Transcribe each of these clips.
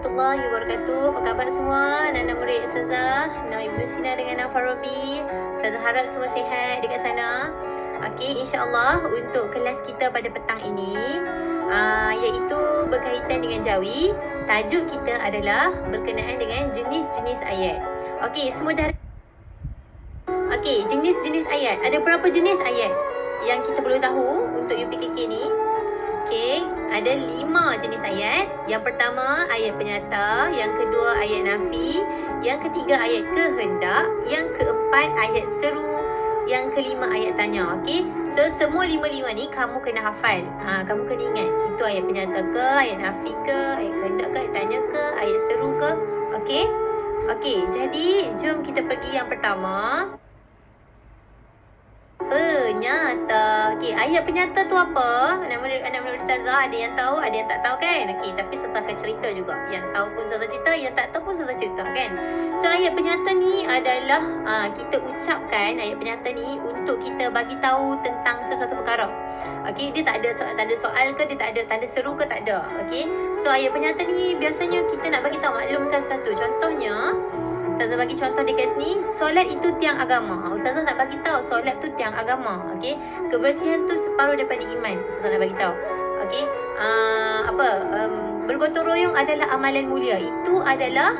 warahmatullahi wabarakatuh. Apa khabar semua? Anak-anak murid Ustazah Nama Ibnu Sina dengan Farabi. Ustazah harap semua sihat dekat sana. Okey, insya-Allah untuk kelas kita pada petang ini iaitu berkaitan dengan jawi. Tajuk kita adalah berkenaan dengan jenis-jenis ayat. Okey, semua dah. Okey, jenis-jenis ayat. Ada berapa jenis ayat yang kita perlu tahu untuk UPKK ni? Okey, ada 5 jenis ayat. Yang pertama ayat penyata, yang kedua ayat nafi, yang ketiga ayat kehendak, yang keempat ayat seru, yang kelima ayat tanya. Okey, so semua 5 ni kamu kena hafal. Kamu kena ingat itu ayat penyata ke, ayat nafi ke, ayat kehendak ke, ayat tanya ke, ayat seru ke. Okey. Okey, jadi jom kita pergi yang pertama. Penyata. Okey, ayat penyata tu apa? Anak-anak Ustazah ada yang tahu, ada yang tak tahu kan? Okey, tapi Ustazah akan cerita juga. Yang tahu pun Ustazah cerita, yang tak tahu pun Ustazah cerita kan? So ayat penyata ni adalah kita ucapkan ayat penyata ni untuk kita bagi tahu tentang sesuatu perkara. Okey, dia tak ada soal ke, dia tak ada tanda seru ke, tak ada. Okey. So ayat penyata ni biasanya kita nak bagi tahu maklumkan satu. Contohnya Ustazah bagi contoh dekat sini, solat itu tiang agama. Ustazah nak bagi tahu solat tu tiang agama. Okey. Kebersihan tu separuh daripada iman. Ustazah nak bagi tahu. Okey. Bergotong royong adalah amalan mulia. Itu adalah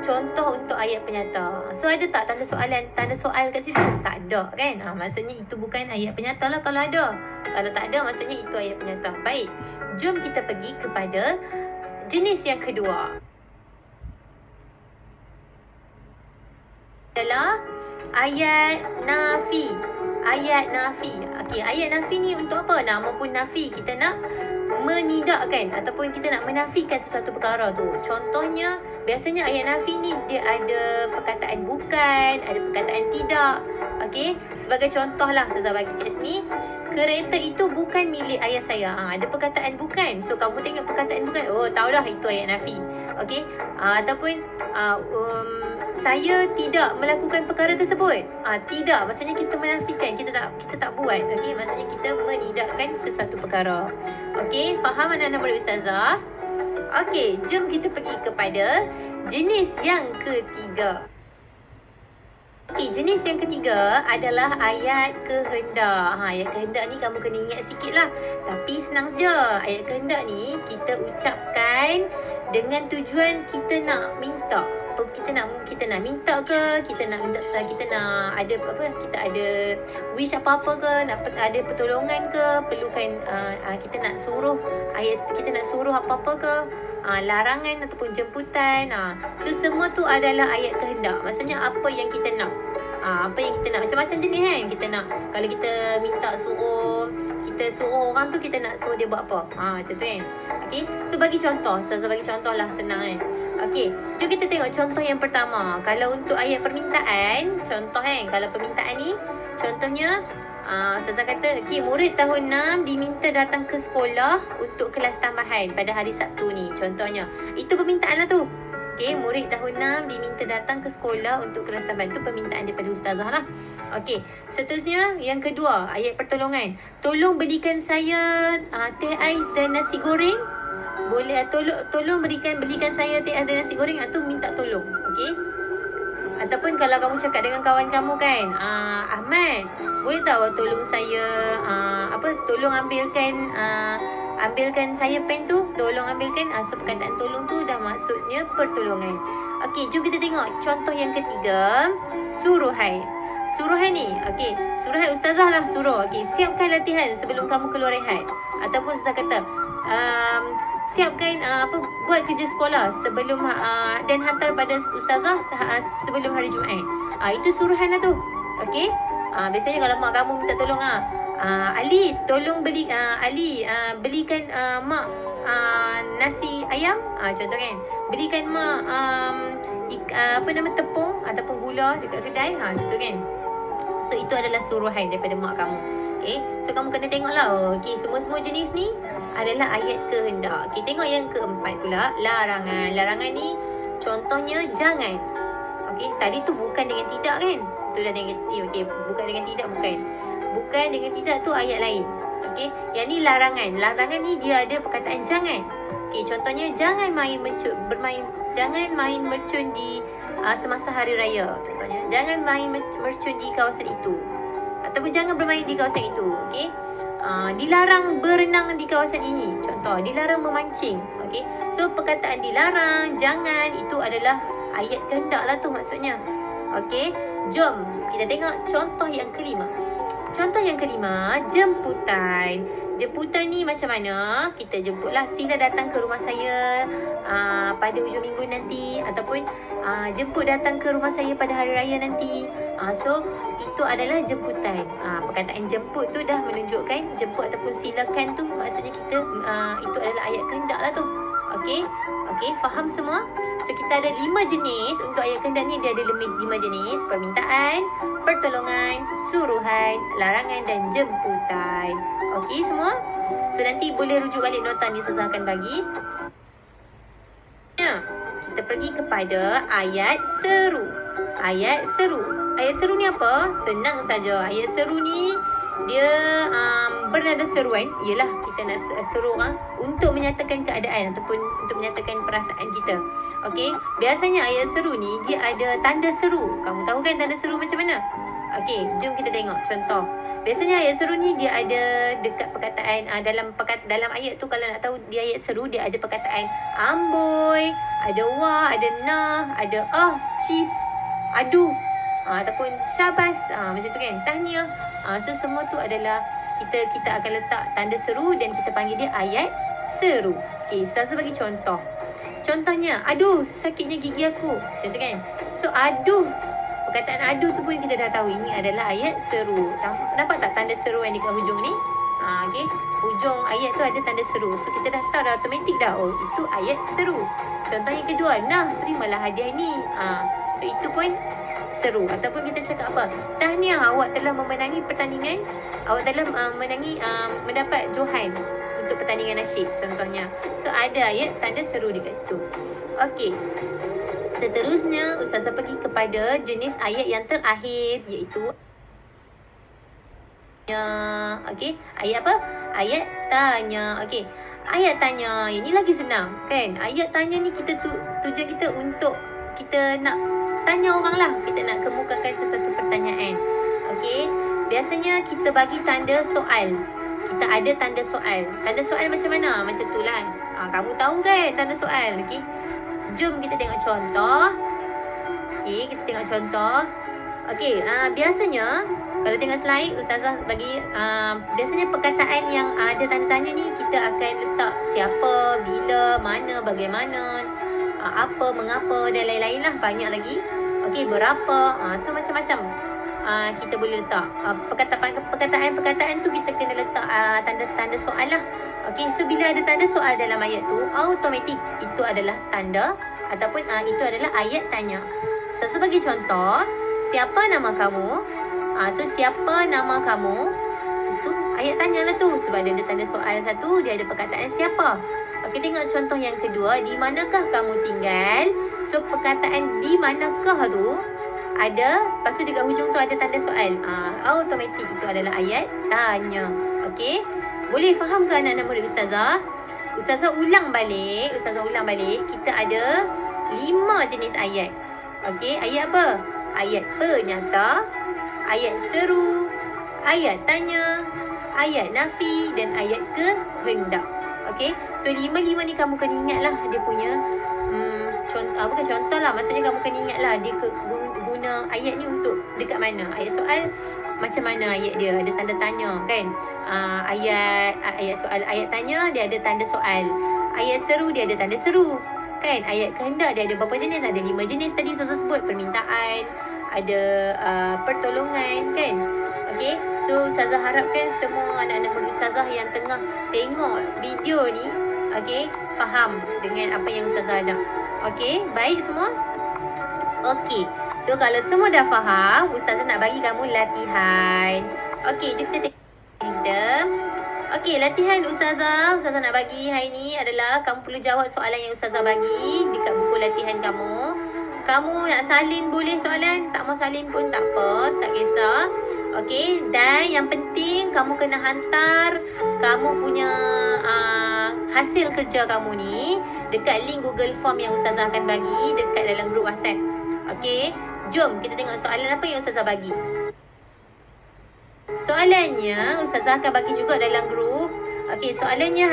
contoh untuk ayat penyata. So ada tak tanda soal kat situ? Tak ada kan? Maksudnya itu bukan ayat penyata lah kalau ada. Kalau tak ada maksudnya itu ayat penyata. Baik. Jom kita pergi kepada jenis yang kedua. Adalah ayat nafi. Ayat nafi. Okey, ayat nafi ni untuk apa? Nama pun nafi. Kita nak menidakkan ataupun kita nak menafikan sesuatu perkara tu. Contohnya, biasanya ayat nafi ni dia ada perkataan bukan, ada perkataan tidak. Okey, sebagai contoh lah saya bagi kat sini. Kereta itu bukan milik ayah saya. Ada perkataan bukan. So kamu tengok perkataan bukan. Oh, tahu dah itu ayat nafi. Okey, ataupun saya tidak melakukan perkara tersebut. Tidak, maksudnya kita menafikan, kita tak buat. Okey, maksudnya kita menidakkan sesuatu perkara. Okey, faham anak-anak murid Ustazah? Okey, jom kita pergi kepada jenis yang ketiga. Okey, jenis yang ketiga adalah ayat kehendak. Ayat kehendak ni kamu kena ingat sikit lah. Tapi senang je. Ayat kehendak ni kita ucapkan dengan tujuan kita nak minta. Kita nak minta ke, kita nak ada apa, kita ada wish apa-apa ke, nak ada pertolongan ke, perlukan kita nak suruh kita nak suruh apa-apa ke, larangan ataupun jemputan. So semua tu adalah ayat kehendak. Maksudnya apa yang kita nak. Apa yang kita nak, macam-macam jenis kan. Kita nak, kalau kita minta kita suruh orang tu, kita nak suruh dia buat apa. Macam tu kan. Okay, so bagi contoh. Saya bagi contoh lah, senang kan. Okay, jom kita tengok contoh yang pertama. Kalau untuk ayat permintaan, contoh kan, kalau permintaan ni contohnya Ustazah kata, okay, murid tahun 6 diminta datang ke sekolah untuk kelas tambahan pada hari Sabtu ni. Contohnya, itu permintaan lah tu. Okay, murid tahun 6 diminta datang ke sekolah untuk kelas tambahan. Itu permintaan daripada Ustazah lah. Okay, seterusnya yang kedua, ayat pertolongan. Tolong belikan saya teh ais dan nasi goreng. Boleh, tolong belikan saya teh ais dan nasi goreng. Itu minta tolong. Okay. Ataupun kalau kamu cakap dengan kawan kamu kan, Ahmad, boleh tak tolong saya tolong ambilkan saya pen tu, tolong ambilkan. So perkataan tolong tu dah maksudnya pertolongan. Okey, jom kita tengok contoh yang ketiga, suruhan. Suruhan ni, okey, suruhan Ustazah lah suruh. Okey, siapkan latihan sebelum kamu keluar rehat. Ataupun Ustazah kata, siapkan buat kerja sekolah sebelum dan hantar pada Ustazah sebelum hari Jumaat. Itu suruhan lah tu. Okey. Biasanya kalau mak kamu minta tolong Ali, tolong belikan mak nasi ayam. Contoh kan. Belikan mak tepung ataupun gula dekat kedai. Contoh kan. So itu adalah suruhan daripada mak kamu. Okay, so kamu kena tengok lah. Okay, semua jenis ni adalah ayat kehendak. Okay, tengok yang keempat pula, larangan. Larangan ni contohnya jangan. Okay, tadi tu bukan dengan tidak kan. Tu dah negatif. Okay, bukan dengan tidak, bukan. Bukan dengan tidak tu ayat lain. Okay, yang ni larangan. Larangan ni dia ada perkataan jangan. Okey, contohnya jangan main mercun di semasa hari raya. Contohnya, jangan main mercun di kawasan itu. Ataupun jangan bermain di kawasan itu. Okey. Dilarang berenang di kawasan ini. Contoh, dilarang memancing. Okey. So perkataan dilarang, jangan itu adalah ayat kehendak lah tu maksudnya. Okey. Jom kita tengok contoh yang kelima. Contoh yang kelima, jemputan. Jemputan ni macam mana? Kita jemputlah, sila datang ke rumah saya pada hujung minggu nanti, ataupun jemput datang ke rumah saya pada hari raya nanti. So itu adalah jemputan. Perkataan jemput tu dah menunjukkan jemput ataupun silakan tu maksudnya kita itu adalah ayat kehendak lah tu. Okey, faham semua? So kita ada 5 jenis untuk ayat kehendak ni. Dia ada 5 jenis: permintaan, pertolongan, suruhan, larangan dan jemputan. Okey semua? So nanti boleh rujuk balik nota ni Ustazah akan bagi. Kita pergi kepada ayat seru. Ayat seru ni apa? Senang saja. Ayat seru ni dia bernada seruan. Ialah kita nak seru orang untuk menyatakan keadaan ataupun untuk menyatakan perasaan kita. Okey, biasanya ayat seru ni dia ada tanda seru. Kamu tahu kan tanda seru macam mana? Okey, jom kita tengok contoh. Biasanya ayat seru ni dia ada dekat perkataan dalam ayat tu. Kalau nak tahu dia ayat seru, dia ada perkataan amboi, ada wah, ada nah, ada cis, aduh, ataupun syabas, macam tu kan, tahniah. So semua tu adalah kita akan letak tanda seru dan kita panggil dia ayat seru. Okey, saya bagi contoh. Contohnya, aduh sakitnya gigi aku. Macam tu kan. So aduh, perkataan aduh tu pun kita dah tahu ini adalah ayat seru. Nampak tak tanda seru yang dekat hujung ni? Okey, hujung ayat tu ada tanda seru. So kita dah tahu dah automatik dah. Oh, itu ayat seru. Contoh yang kedua, nah terimalah hadiah ni. So itu pun seru. Ataupun kita cakap apa? Tahniah, awak telah memenangi pertandingan. Awak telah mendapat johan untuk pertandingan nasyid contohnya. So ada ayat tanda seru dekat situ. Okey. Seterusnya Ustazah pergi kepada jenis ayat yang terakhir, iaitu okey, ayat apa? Ayat tanya. Okey. Ayat tanya ini lagi senang kan? Ayat tanya ni kita tujuan kita untuk kita nak tanya orang lah. Kita nak kemukakan sesuatu pertanyaan. Okey. Biasanya kita bagi tanda soal. Kita ada tanda soal. Tanda soal macam mana? Macam tu lah. Kamu tahu kan tanda soal? Okey. Jom kita tengok contoh. Okey, kita tengok contoh. Okey, biasanya kalau tengok slide Ustazah bagi biasanya perkataan yang ada tanda tanya ni kita akan letak siapa, bila, mana, bagaimana, apa, mengapa dan lain-lain lah. Banyak lagi. Okey, berapa. So macam-macam kita boleh letak perkataan tu kita kena letak tanda-tanda soal lah. Okey, so bila ada tanda soal dalam ayat tu, automatik itu adalah tanda ataupun itu adalah ayat tanya. So sebagai contoh, siapa nama kamu? So siapa nama kamu? Itu ayat tanya lah tu. Sebab dia ada tanda soal satu, dia ada perkataan siapa. Okey, tengok contoh yang kedua. Di manakah kamu tinggal? So perkataan di manakah tu ada, lepas tu dekat hujung tu ada tanda soal. Automatik itu adalah ayat tanya. Okey, boleh faham ke anak-anak murid Ustazah? Ustazah ulang balik. Kita ada 5 jenis ayat. Okey, ayat apa? Ayat penyata, ayat seru, ayat tanya, ayat nafi dan ayat kehendak. Okey, so 5 ni kamu kena ingat lah dia punya bukan contoh lah, maksudnya kamu kena ingat lah dia guna ayat ni untuk dekat mana. Ayat soal macam mana ayat dia, ada tanda tanya kan. Ayat soal, ayat tanya dia ada tanda soal. Ayat seru dia ada tanda seru kan. Ayat kehendak dia ada berapa jenis? Ada 5 jenis tadi saya sebut. Permintaan, ada pertolongan kan. Okey, so Ustazah harapkan semua anak-anak murid Ustazah yang tengah tengok video ni okey, faham dengan apa yang Ustazah ajak. Okey, baik semua? Okey, so kalau semua dah faham, Ustazah nak bagi kamu latihan. Okey, jom kita tengok. Okey, latihan Ustazah nak bagi hari ni adalah kamu perlu jawab soalan yang Ustazah bagi dekat buku latihan kamu. Kamu nak salin boleh soalan, tak mau salin pun tak apa, tak kisah. Okey, dan yang penting kamu kena hantar kamu punya hasil kerja kamu ni dekat link Google Form yang Ustazah akan bagi dekat dalam grup WhatsApp. Okey, jom kita tengok soalan apa yang Ustazah bagi. Soalannya Ustazah akan bagi juga dalam grup. Okey, soalannya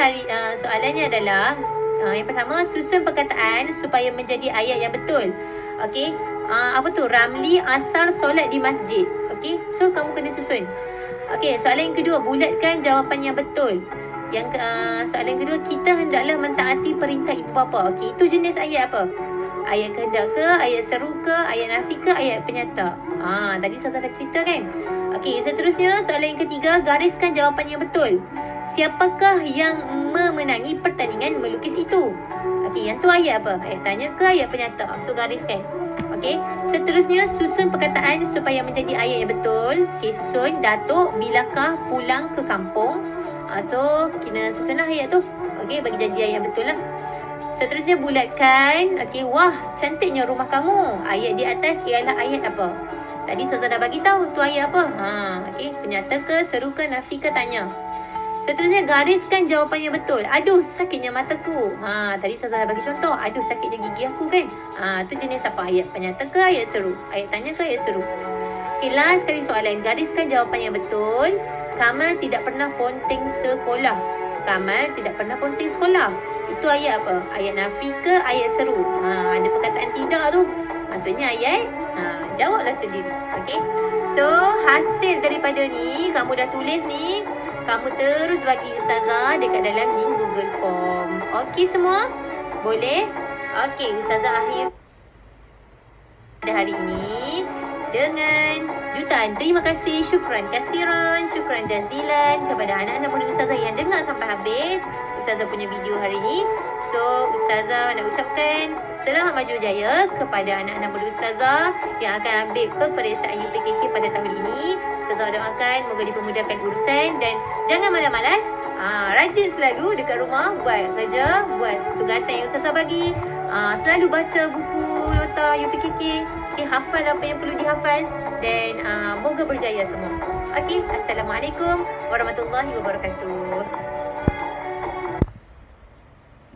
adalah yang pertama, susun perkataan supaya menjadi ayat yang betul. Okey, apa tu? Ramli asar solat di masjid. Okey, so kamu kena susun. Okey, soalan yang kedua, bulatkan jawapan yang betul. Yang soalan yang kedua, kita hendaklah mentaati perintah ibu bapa. Okey, itu jenis ayat apa? Ayat kehendak ke, ayat seru ke, ayat nafi ke, ayat penyata? Tadi Ustazah dah cerita kan? Okey, seterusnya soalan yang ketiga, gariskan jawapan yang betul. Siapakah yang memenangi pertandingan melukis itu? Okey, yang tu ayat apa? Ayat tanya ke, ayat penyata? So gariskan. Okey, seterusnya susun perkataan supaya menjadi ayat yang betul. Okey, susun. Datuk bilakah pulang ke kampung? So kena susunlah ayat tu. Okey, bagi jadi ayat yang betul lah. Seterusnya bulatkan. Okey, wah cantiknya rumah kamu. Ayat di atas ialah ayat apa? Tadi Ustazah dah bagi tahu tu ayat apa. Okey, penyata ke, seru ke, nafi ke, tanya. Seterusnya gariskan jawapan yang betul. Aduh, sakitnya mataku. Tadi Ustazah dah bagi contoh. Aduh, sakitnya gigi aku kan. Tu jenis apa? Ayat penyata ke, ayat seru? Ayat tanya ke, ayat seru? Okey, last sekali soalan. Gariskan jawapan yang betul. Kamal tidak pernah ponteng sekolah. Kamal tidak pernah ponteng sekolah. Itu ayat apa? Ayat nafi ke, ayat seru? Ada perkataan tidak tu. Maksudnya ayat jawablah sendiri. Okey. So, hasil daripada ni kamu dah tulis ni, kamu terus bagi Ustazah dekat dalam link Google Form. Okey semua? Boleh? Okey, Ustazah akhir pada hari ini dengan jutaan terima kasih, syukran kasiran, syukran jazilan kepada anak-anak murid Ustazah yang dengar sampai habis Ustazah punya video hari ini. So, Ustazah nak ucapkan selamat maju jaya kepada anak-anak murid Ustazah yang akan ambil peperiksaan UPKK pada tahun ini. Ustazah doakan moga dipermudahkan urusan dan jangan malas-malas. Rajin selalu dekat rumah buat kerja, buat tugasan yang Ustazah bagi. Selalu baca buku nota UPKK. Okay, hafal apa yang perlu dihafal dan moga berjaya semua. Okey, Assalamualaikum warahmatullahi wabarakatuh.